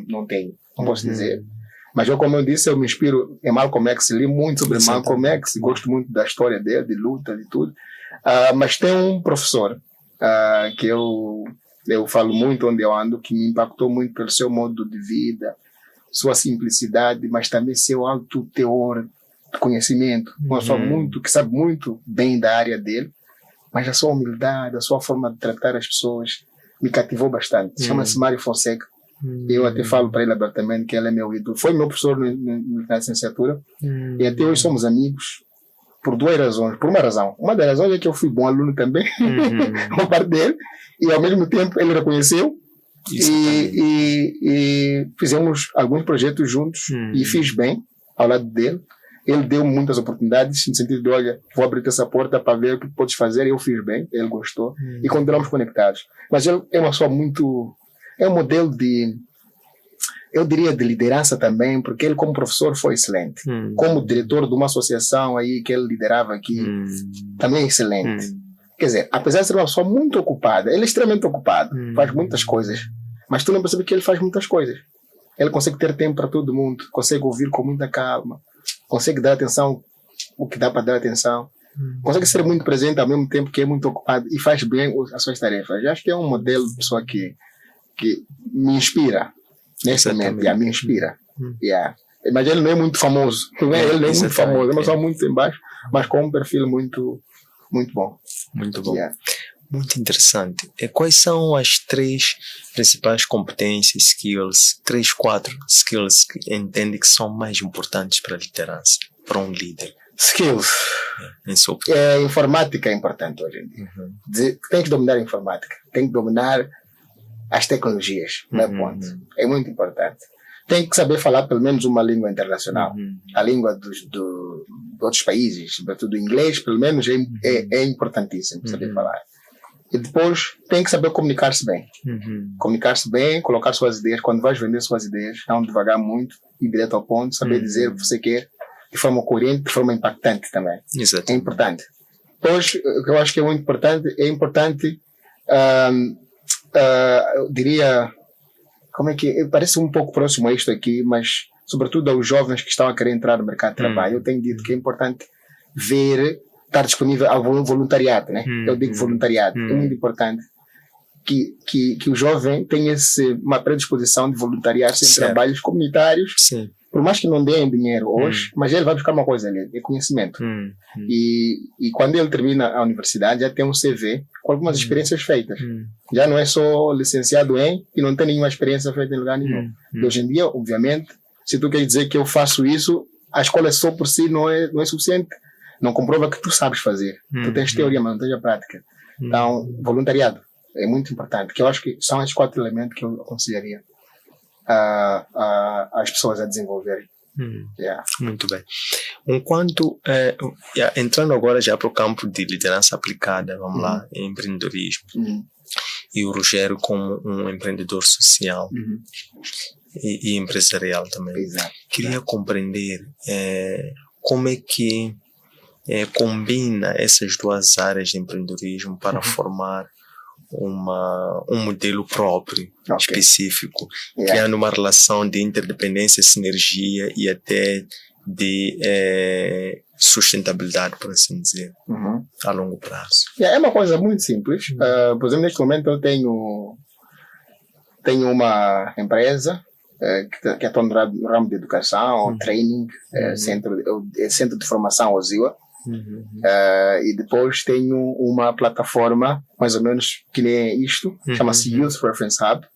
não tenho, não posso dizer. Mas como eu disse, eu me inspiro em Malcolm X, li muito sobre Malcolm X, gosto muito da história dele, de luta, de tudo. Mas tem um professor que eu falo muito onde eu ando, que me impactou muito pelo seu modo de vida, sua simplicidade, mas também seu alto teor de conhecimento. Uma pessoa que sabe muito bem da área dele, mas a sua humildade, a sua forma de tratar as pessoas me cativou bastante. Chama-se Mário Fonseca. Eu até falo para ele abertamente que ele é meu ídolo. Foi meu professor na licenciatura e até hoje somos amigos por duas razões. Por uma razão. Uma das razões é que eu fui bom aluno também, uma parte dele, e ao mesmo tempo ele reconheceu e fizemos alguns projetos juntos e fiz bem ao lado dele. Ele deu muitas oportunidades no sentido de, olha, vou abrir essa porta para ver o que podes fazer. Eu fiz bem, ele gostou e continuamos conectados. Mas ele é uma pessoa é um modelo eu diria de liderança também, porque ele como professor foi excelente. Como diretor de uma associação aí que ele liderava aqui, também é excelente. Quer dizer, apesar de ser uma pessoa muito ocupada, ele é extremamente ocupado, faz muitas coisas, mas tu não percebe que ele faz muitas coisas. Ele consegue ter tempo para todo mundo, consegue ouvir com muita calma, consegue dar atenção o que dá para dar atenção, consegue ser muito presente ao mesmo tempo que é muito ocupado e faz bem as suas tarefas. Eu acho que é um modelo de pessoa que me inspira, nesse momento, me inspira. Mas ele não é muito famoso, ele não é muito famoso, é uma pessoa muito embaixo, mas com um perfil muito, muito bom. Muito bom. Muito interessante. E quais são as 3 principais competências, skills, 3, 4 skills que entende que são mais importantes para a liderança, para um líder? Skills. Informática é importante hoje em dia. Tem que dominar a informática, tem que dominar as tecnologias, não é ponto. É muito importante. Tem que saber falar pelo menos uma língua internacional. A língua dos outros países, sobretudo o inglês, pelo menos é importantíssimo saber falar. E depois tem que saber comunicar-se bem. Comunicar-se bem, colocar suas ideias. Quando vais vender suas ideias, não devagar muito, ir direto ao ponto, saber dizer o que você quer de forma coerente, de forma impactante também. Exato. É importante. Depois, o que eu acho que é muito importante, eu diria, como é que parece um pouco próximo a isto aqui, mas sobretudo aos jovens que estão a querer entrar no mercado de trabalho, eu tenho dito que é importante estar disponível ao voluntariado, né? Eu digo voluntariado, é muito importante que o jovem tenha uma predisposição de voluntariar-se em trabalhos comunitários. Sim. Por mais que não deem dinheiro hoje, mas ele vai buscar uma coisa ali, é conhecimento. E quando ele termina a universidade, já tem um CV com algumas experiências feitas. Já não é só licenciado e não tem nenhuma experiência feita em lugar nenhum. E hoje em dia, obviamente, se tu quer dizer que eu faço isso, a escola só por si não é suficiente. Não comprova que tu sabes fazer. Tu tens teoria, mas não tens a prática. Então, voluntariado é muito importante, que eu acho que são esses 4 elementos que eu aconselharia as pessoas a desenvolverem. Muito bem. Enquanto entrando agora já para o campo de liderança aplicada, vamos lá, em empreendedorismo, e o Rogério como um empreendedor social e empresarial também. Exato. Queria compreender como é que combina essas 2 áreas de empreendedorismo para formar um modelo próprio, específico, criando uma relação de interdependência, sinergia e até de sustentabilidade, por assim dizer, a longo prazo. É uma coisa muito simples. Por exemplo, neste momento eu tenho uma empresa que atua no ramo de educação, training, centro de formação, OSIWA. E depois tenho uma plataforma mais ou menos que nem isto, chama-se Youth Reference Hub,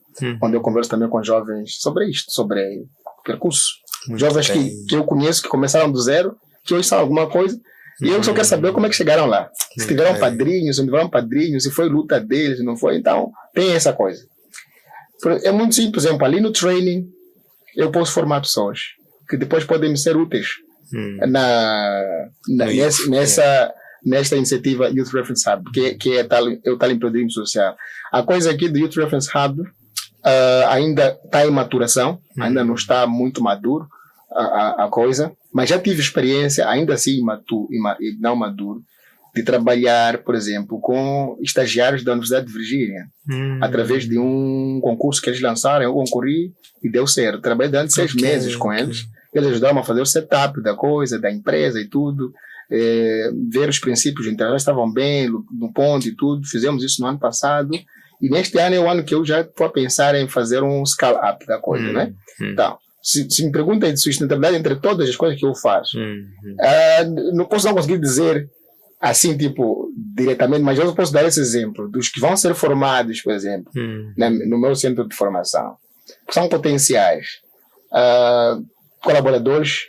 onde eu converso também com jovens sobre isto, sobre percurso. Jovens que eu conheço, que começaram do zero, que hoje são alguma coisa, e eu só quero saber como é que chegaram lá. Se tiveram padrinhos, se não tiveram padrinhos, se foi luta deles, não foi. Então, tem essa coisa. É muito simples, por exemplo, ali no training eu posso formar pessoas que depois podem me ser úteis nesta iniciativa Youth Reference Hub, que é o tal empreendedorismo social. A coisa aqui do Youth Reference Hub ainda está em maturação, ainda não está muito maduro a coisa, mas já tive experiência, ainda assim não maduro, de trabalhar, por exemplo, com estagiários da Universidade de Virgínia, através de um concurso que eles lançaram. Eu concorri e deu certo. Trabalhei durante 6 meses com eles. Eles ajudaram a fazer o setup da coisa, da empresa e tudo, ver os princípios de internet estavam bem, no ponto e tudo. Fizemos isso no ano passado. E neste ano é o ano que eu já estou a pensar em fazer um scale-up da coisa, né? Então, se me perguntam de sustentabilidade entre todas as coisas que eu faço, não conseguir dizer assim, tipo, diretamente, mas eu posso dar esse exemplo dos que vão ser formados, por exemplo, no meu centro de formação, que são potenciais colaboradores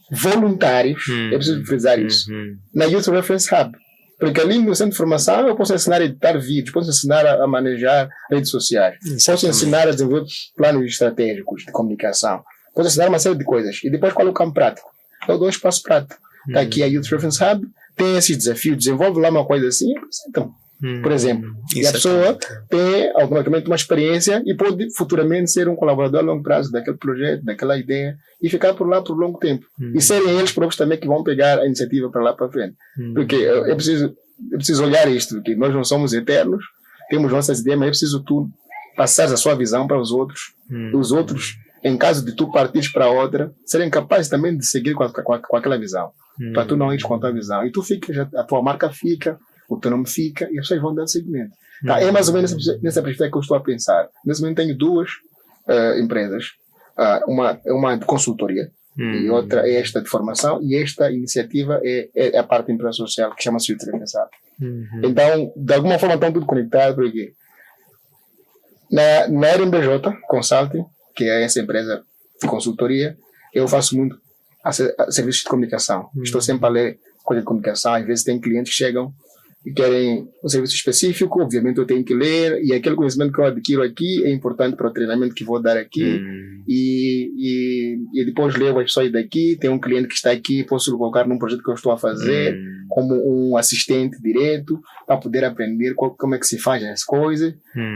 voluntários, é preciso frisar isso, na Youth Reference Hub. Porque ali no centro de formação eu posso ensinar a editar vídeos, posso ensinar a manejar redes sociais, posso ensinar a desenvolver planos estratégicos de comunicação, posso ensinar uma série de coisas. E depois qual é o campo prático? Eu dou um espaço prático. Está aqui a Youth Reference Hub, tem esse desafio, desenvolve lá uma coisa assim, então, por exemplo. E a pessoa tem automaticamente uma experiência e pode futuramente ser um colaborador a longo prazo daquele projeto, daquela ideia, e ficar por lá por longo tempo. E serem eles próprios também que vão pegar a iniciativa para lá para frente. Porque é preciso é preciso olhar isto, que nós não somos eternos, temos nossas ideias, mas é preciso tu passar a sua visão para os outros. Os outros, em caso de tu partires para outra, serem capazes também de seguir com aquela visão. Para tu não ires com a tua visão. E tu ficas, a tua marca fica, o teu nome fica, e as pessoas vão dando seguimento. Tá? É mais ou menos nessa perspectiva que eu estou a pensar. Nesse momento tenho duas empresas. Uma de consultoria, e outra é esta de formação, e esta iniciativa é a parte da empresa social, que chama-se Future Pensar. Então, de alguma forma estão tudo conectado, porque na RMBJ Consulting, que é essa empresa de consultoria, eu faço muito serviços de comunicação. Estou sempre a ler coisa de comunicação. Às vezes tem clientes que chegam e querem um serviço específico, obviamente eu tenho que ler, e aquele conhecimento que eu adquiro aqui é importante para o treinamento que vou dar aqui, e depois levo as pessoas daqui. Tem um cliente que está aqui, posso colocar num projeto que eu estou a fazer como um assistente direto, para poder aprender como é que se faz as coisas,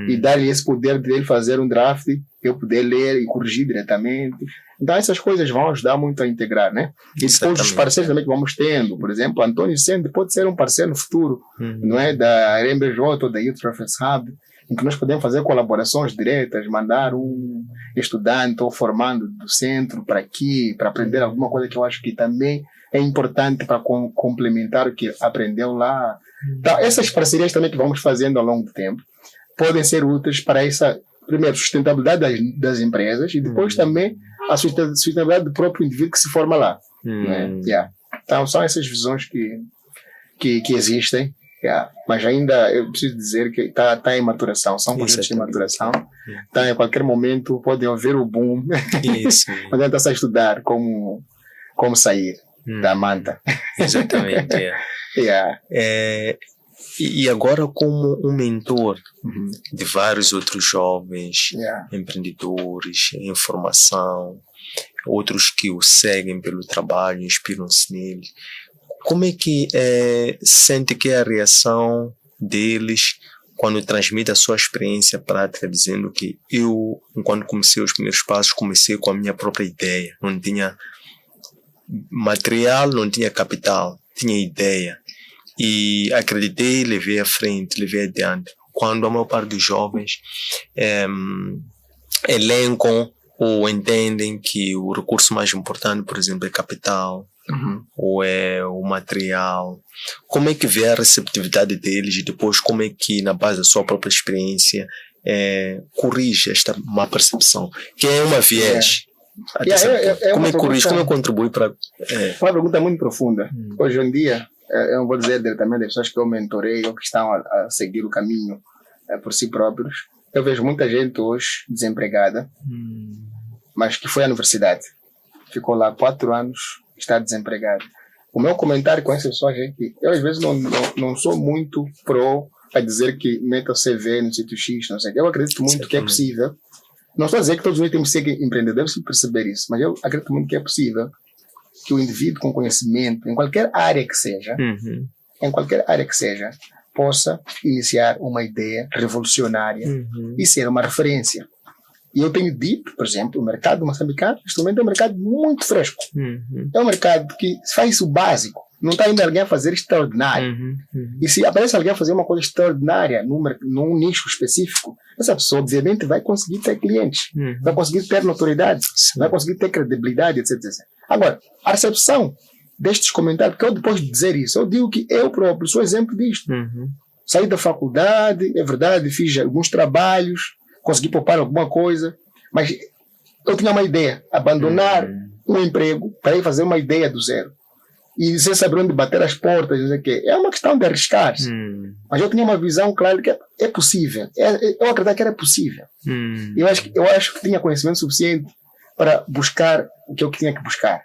e dar-lhe esse poder de ele fazer um draft, eu poder ler e corrigir diretamente. Então essas coisas vão ajudar muito a integrar, né? E depois os parceiros também que vamos tendo, por exemplo, Antônio Sende pode ser um parceiro no futuro, não é? Da RMBJ ou da Youth Reference Hub, em que nós podemos fazer colaborações diretas, mandar um estudante ou formando do centro para aqui, para aprender alguma coisa que eu acho que também é importante para complementar o que aprendeu lá. Então, essas parcerias também que vamos fazendo ao longo do tempo podem ser úteis para essa, primeiro, sustentabilidade das empresas, e depois também a sustentabilidade do próprio indivíduo que se forma lá. Né? Então, são essas visões que existem. Mas ainda eu preciso dizer que está em maturação, são projetos de maturação. Então, em qualquer momento pode haver o boom. Mas está a estudar como sair da manta. Exatamente. E agora, como um mentor de vários outros jovens empreendedores em formação, outros que o seguem pelo trabalho, inspiram-se nele, como é que sente que é a reação deles quando transmite a sua experiência prática, dizendo que eu, quando comecei os primeiros passos, comecei com a minha própria ideia, não tinha material, não tinha capital, tinha ideia, e acreditei, levei à frente, levei adiante. Quando a maior parte dos jovens elencam ou entendem que o recurso mais importante, por exemplo, é capital, ou é o material, como é que vê a receptividade deles, e depois como é que, na base da sua própria experiência, corrige esta má percepção, que é uma viés. Como é que corrige, como é que contribui para... Uma pergunta muito profunda. Hoje em dia, eu não vou dizer diretamente das pessoas que eu mentorei ou que estão a seguir o caminho por si próprios. Eu vejo muita gente hoje desempregada, mas que foi à universidade, ficou lá 4 anos, está desempregado. O meu comentário com essas pessoas é que eu às vezes não sou muito pró a dizer que meta o CV no sítio X, não sei. Eu acredito muito que é possível. Não estou a dizer que todos nós temos que ser empreendedores, deve-se perceber isso, mas eu acredito muito que é possível que o indivíduo com conhecimento, em qualquer área que seja, possa iniciar uma ideia revolucionária e ser uma referência. E eu tenho dito, por exemplo, o mercado moçambicano, neste momento é um mercado muito fresco. É um mercado que faz o básico. Não está ainda alguém a fazer extraordinário. E se aparece alguém a fazer uma coisa extraordinária num nicho específico, essa pessoa obviamente vai conseguir ter clientes, vai conseguir ter notoriedade, vai conseguir ter credibilidade, etc. Agora, a recepção destes comentários, porque eu depois de dizer isso, eu digo que eu próprio sou exemplo disto. Saí da faculdade, é verdade, fiz alguns trabalhos, consegui poupar alguma coisa, mas eu tinha uma ideia, abandonar um emprego para ir fazer uma ideia do zero. E sem saber onde bater as portas, não sei o quê. É uma questão de arriscar-se. Mas eu tinha uma visão clara de que é possível. Eu acreditava que era possível. Eu acho que tinha conhecimento suficiente para buscar o que eu tinha que buscar.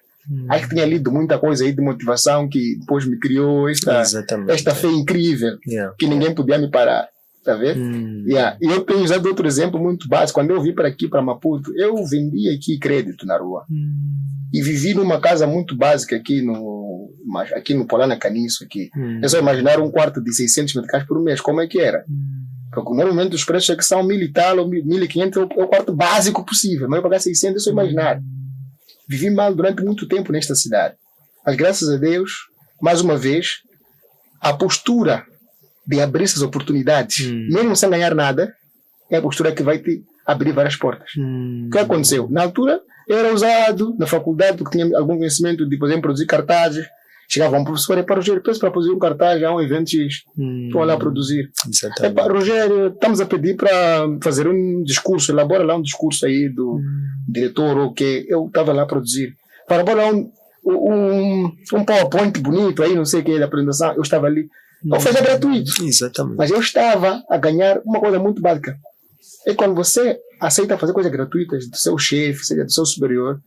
Acho que tinha lido muita coisa aí de motivação que depois me criou esta fé incrível que ninguém podia me parar. Tá vendo? E eu tenho usado outro exemplo muito básico. Quando eu vim para aqui, para Maputo, eu vendia aqui crédito na rua. E vivi numa casa muito básica aqui no Polana Caniço. É só imaginar um quarto de 600 meticais por mês. Como é que era? Porque normalmente os preços é que são 1.000 e tal, ou 1.500 é o quarto básico possível. Mas eu pagar 600 é só imaginar. Vivi mal durante muito tempo nesta cidade. Mas graças a Deus, mais uma vez, a postura de abrir essas oportunidades, mesmo sem ganhar nada, é a postura que vai te abrir várias portas. O que aconteceu? Na altura, eu era usado na faculdade porque tinha algum conhecimento de, por exemplo, produzir cartazes. Chegava um professor e para Rogério, peço para produzir um cartaz, há um evento X. Estou lá a produzir. Rogério, estamos a pedir para fazer um discurso, elabora lá um discurso aí do diretor ou que eu estava lá a produzir. Para elaborar um PowerPoint bonito aí, não sei o que, da apresentação, eu estava ali. Não fazia gratuito. Exatamente. Mas eu estava a ganhar uma coisa muito básica. É quando você aceita fazer coisas gratuitas do seu chefe, seja do seu superior,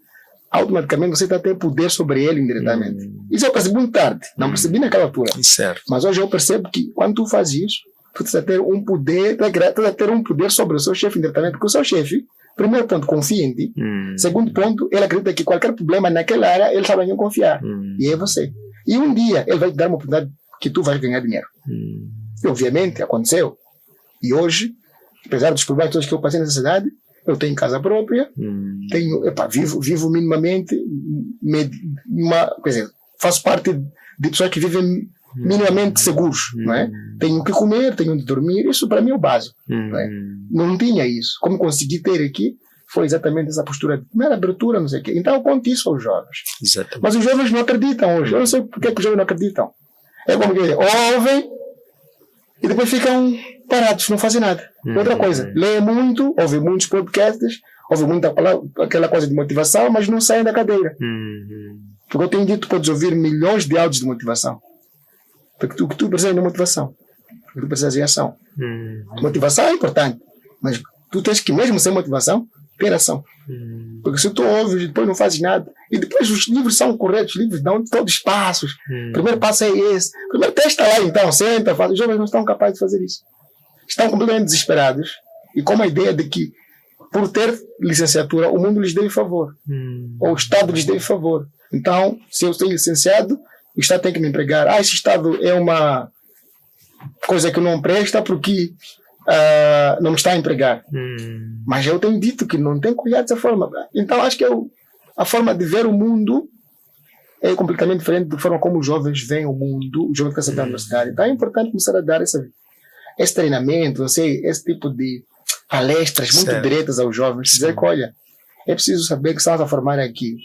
automaticamente você está a ter poder sobre ele indiretamente. Isso eu percebi muito tarde, não percebi naquela altura. Certo. Mas hoje eu percebo que quando tu fazes isso, tu estás a ter um poder, estás a ter um poder sobre o seu chefe indiretamente, porque o seu chefe, primeiro ponto, confia em ti. Segundo ponto, ele acredita que qualquer problema naquela área, ele sabe em quem confiar. E é você. E um dia ele vai te dar uma oportunidade que tu vais ganhar dinheiro. E obviamente aconteceu. E hoje, apesar dos problemas todos que eu passei nessa cidade, eu tenho casa própria, vivo minimamente, quer dizer, faço parte de pessoas que vivem minimamente seguros, não é? Tenho o que comer, tenho onde dormir, isso para mim é o básico. Não é? Não tinha isso. Como consegui ter aqui, foi exatamente essa postura de primeira abertura, não sei o quê. Então eu conto isso aos jovens. Exatamente. Mas os jovens não acreditam hoje. Eu não sei porque que os jovens não acreditam. É como que ouvem e depois ficam parados, não fazem nada. Outra coisa, lê muito, ouve muitos podcasts, ouve muito aquela coisa de motivação, mas não saem da cadeira. Porque eu tenho dito que podes ouvir milhões de áudios de motivação. Porque o que tu precisas de motivação. O que tu precisas de ação. Motivação é importante, mas tu tens que, mesmo sem motivação, ter ação. Porque se tu ouves e depois não fazes nada, e depois os livros são corretos, os livros dão todos os passos. O primeiro passo é esse. Primeiro testa lá então, senta, faz. Os jovens não estão capazes de fazer isso. Estão completamente desesperados e com a ideia de que, por ter licenciatura, o mundo lhes deve favor. Ou o Estado lhes deve favor. Então, se eu tenho licenciado, o Estado tem que me empregar. Esse Estado é uma coisa que não presta porque não me está a empregar. Mas eu tenho dito que não tem que olhar dessa forma. Então, acho que a forma de ver o mundo é completamente diferente da forma como os jovens veem o mundo, os jovens que estão na universidade. Então, é importante começar a dar esse treinamento, não sei, esse tipo de palestras muito diretas aos jovens. Dizer que, olha, é preciso saber que estão a formar aqui.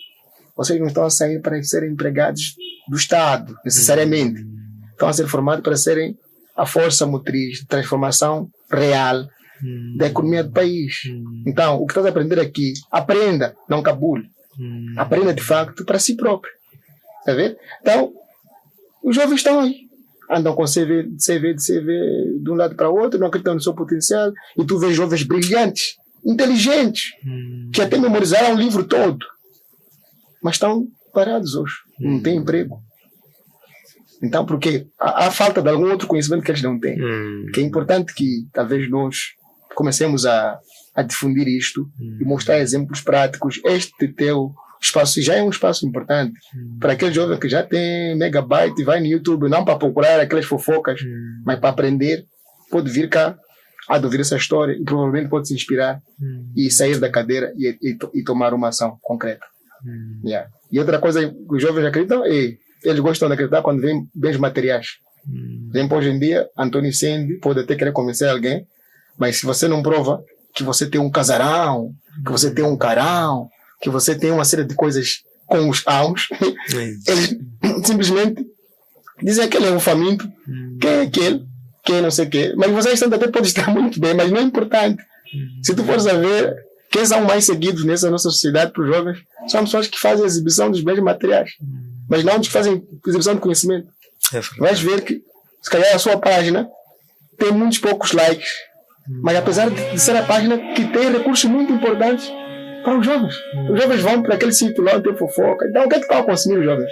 Vocês não estão a sair para serem empregados do Estado, necessariamente. Estão a ser formados para serem a força motriz de transformação real da economia do país. Então, o que estás a aprender aqui, aprenda, não cabule. Aprenda de facto para si próprio. Está a ver? Então, os jovens estão aí. Andam com CV de um lado para o outro, não acreditam no seu potencial, e tu vês jovens brilhantes, inteligentes, que até memorizaram o livro todo, mas estão parados hoje, não têm emprego. Então, porque há falta de algum outro conhecimento que eles não têm. Que é importante que talvez nós comecemos a difundir isto e mostrar exemplos práticos. Este teu espaço já é um espaço importante para aquele jovem que já tem megabyte e vai no YouTube, não para procurar aquelas fofocas, mas para aprender. Pode vir cá a ouvir essa história e provavelmente pode se inspirar e sair da cadeira e tomar uma ação concreta. E outra coisa que os jovens acreditam é eles gostam de acreditar quando vêm bens materiais. Por exemplo, hoje em dia, Antônio Sendi pode até querer convencer alguém, mas se você não prova que você tem um casarão, que você tem um carão, que você tem uma série de coisas com os ãos, eles simplesmente dizem que ele é um faminto, quem é aquele, quem é não sei o quê. Mas você até pode estar muito bem, mas não é importante. Se tu fores a ver, quem são mais seguidos nessa nossa sociedade para os jovens são pessoas que fazem a exibição dos bens materiais, mas não os que fazem exibição de conhecimento. Vais ver que, se calhar, a sua página tem muitos poucos likes, mas apesar de ser a página que tem recursos muito importantes para os jovens. Os jovens vão para aquele sítio lá onde tem fofoca. Então, o que é que estão a consumir os jovens?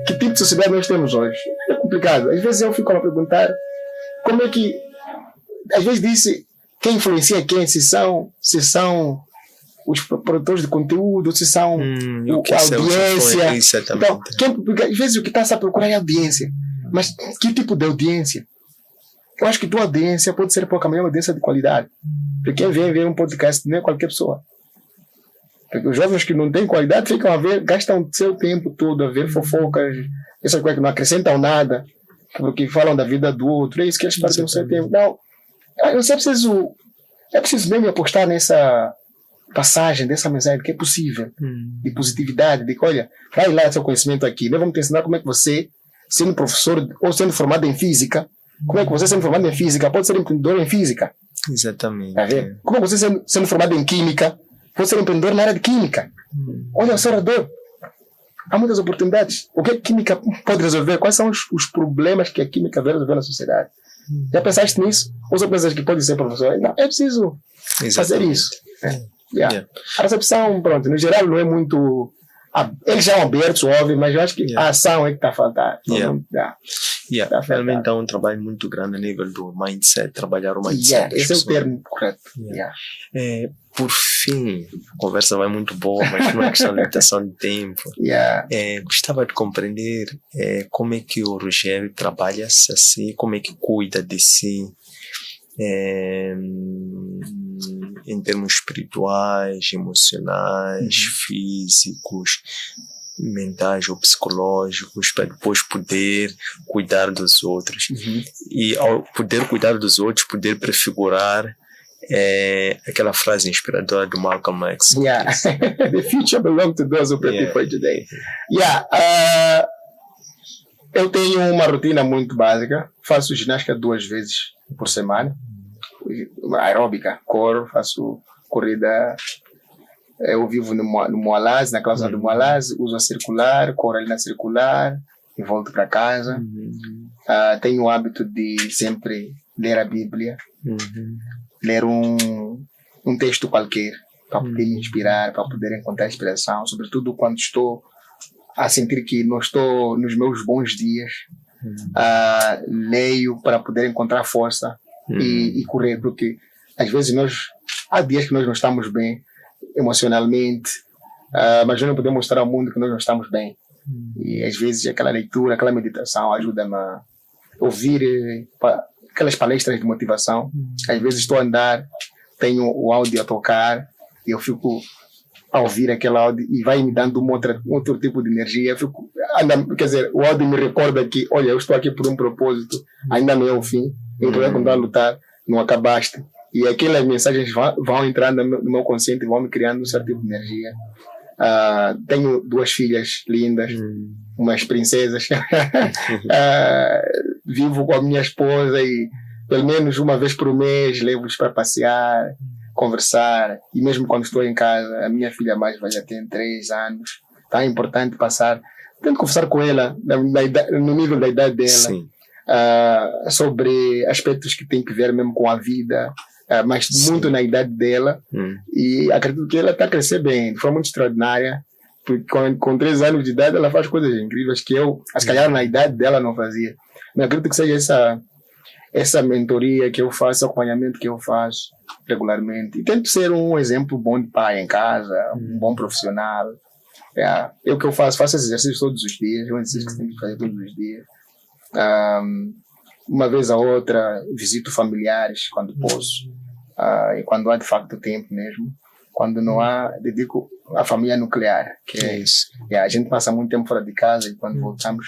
Que tipo de sociedade nós temos hoje? É complicado. Às vezes eu fico a perguntar como é que, às vezes disse, quem influencia quem? Se são os produtores de conteúdo, se são a audiência. Então, porque às vezes o que está a procurar é audiência. Mas que tipo de audiência? Eu acho que tua audiência pode ser pouca, mas é uma audiência de qualidade. Porque quem vem ver um podcast não é qualquer pessoa. Porque os jovens que não têm qualidade ficam a ver, gastam seu tempo todo a ver fofocas, essas coisas que não acrescentam nada. porque falam da vida do outro, é isso que eles perdem o seu tempo. Não, é preciso mesmo apostar nessa passagem dessa mensagem que é possível, de positividade, de que, olha, vai lá seu conhecimento aqui, nós vamos te ensinar como é que você, sendo professor ou sendo formado em física, como é que você, sendo formado em física, pode ser empreendedor em física. Exatamente. Tá vendo? Como é que você, sendo formado em química, pode ser empreendedor na área de química. Olha, observador, há muitas oportunidades. O que a química pode resolver? Quais são os problemas que a química vai resolver na sociedade? Já pensaste nisso? Ou só pensas que pode ser professor? Não, é preciso fazer isso. A recepção, pronto, no geral não é muito... eles já são abertos, óbvio, mas eu acho que a ação é que está a faltar. Realmente há um trabalho muito grande a nível do mindset, trabalhar o mindset. Esse é o termo correto. Por fim, a conversa vai muito boa, mas não é questão de limitação de tempo. Gostava de compreender como é que o Rogério trabalha-se assim, como é que cuida de si, em termos espirituais, emocionais, físicos, mentais ou psicológicos, para depois poder cuidar dos outros. E ao poder cuidar dos outros, poder prefigurar aquela frase inspiradora do Malcolm X. The future belongs to those who prepare for today. Eu tenho uma rotina muito básica. Faço ginástica 2 vezes por semana. Aeróbica, corro, faço corrida. Eu vivo no Moalaz, na cláusula do Moalaz, uso a circular, corro ali na circular e volto para casa. Tenho o hábito de sempre ler a Bíblia, ler um texto qualquer, para poder me inspirar, para poder encontrar inspiração, sobretudo quando estou a sentir que não estou nos meus bons dias. Leio para poder encontrar força e correr, porque às vezes há dias que nós não estamos bem emocionalmente, mas nós não podemos mostrar ao mundo que nós não estamos bem. E às vezes aquela leitura, aquela meditação ajuda-me a ouvir aquelas palestras de motivação. Às vezes estou a andar, tenho o áudio a tocar e eu fico a ouvir aquele áudio e vai me dando outro tipo de energia. Quer dizer, o áudio me recorda que, olha, eu estou aqui por um propósito, ainda não é o fim, eu estou a continuar a lutar, não acabaste. E aquelas mensagens vão entrando no meu consciente e vão me criando um certo tipo de energia. Tenho 2 filhas lindas, umas princesas. Vivo com a minha esposa e pelo menos uma vez por mês levo-os para passear, conversar. E mesmo quando estou em casa, a minha filha mais velha já tem 3 anos. Tá importante tento conversar com ela no nível da idade dela, sobre aspectos que têm que ver mesmo com a vida, mas muito na idade dela. E acredito que ela está a crescer bem, de forma muito extraordinária, porque com 3 anos de idade ela faz coisas incríveis que eu, se calhar na idade dela, não fazia. Mas acredito que seja essa mentoria que eu faço, esse acompanhamento que eu faço regularmente. E tento ser um exemplo bom de pai em casa, um bom profissional. O que eu faço esse exercício todos os dias, é um exercício que tem que fazer todos os dias. Uma vez a outra visito familiares quando posso, e quando há de facto tempo mesmo. Quando não há, dedico à família nuclear, que é isso. A gente passa muito tempo fora de casa e quando voltamos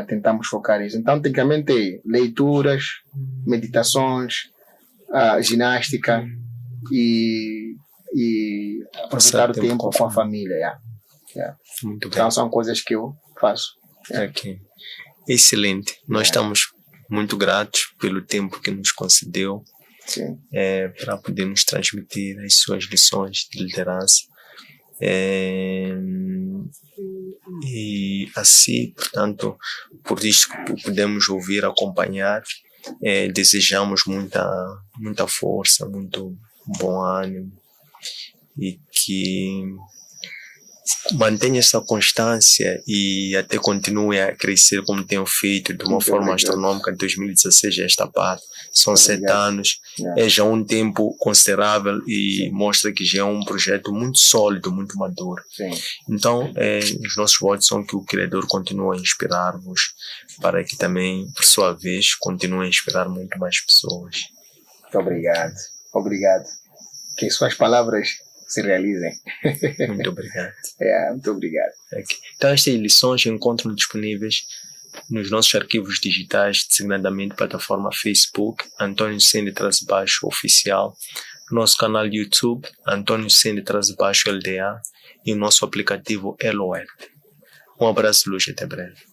tentamos focar isso. Então, tecnicamente, leituras, meditações, ginástica e aproveitar o tempo com a família. Muito bem. Então, são coisas que eu faço. Excelente. Nós estamos muito gratos pelo tempo que nos concedeu para poder nos transmitir as suas lições de liderança. E assim, portanto, por isso que podemos ouvir, acompanhar, desejamos muita força, muito bom ânimo e que mantenha essa constância e até continue a crescer como tem feito de uma forma astronômica de 2016 a esta parte. São 7 anos, é já um tempo considerável e mostra que já é um projeto muito sólido, muito maduro. Então, os nossos votos são que o Criador continue a inspirar-vos para que também, por sua vez, continue a inspirar muito mais pessoas. Muito obrigado. Que suas palavras se realizem. Muito obrigado. Muito obrigado. Então, estas lições encontram disponíveis nos nossos arquivos digitais, designadamente plataforma Facebook, António Sende_Oficial, nosso canal YouTube, António Sende_LDA e o nosso aplicativo Eloet. Um abraço, Luz, até breve.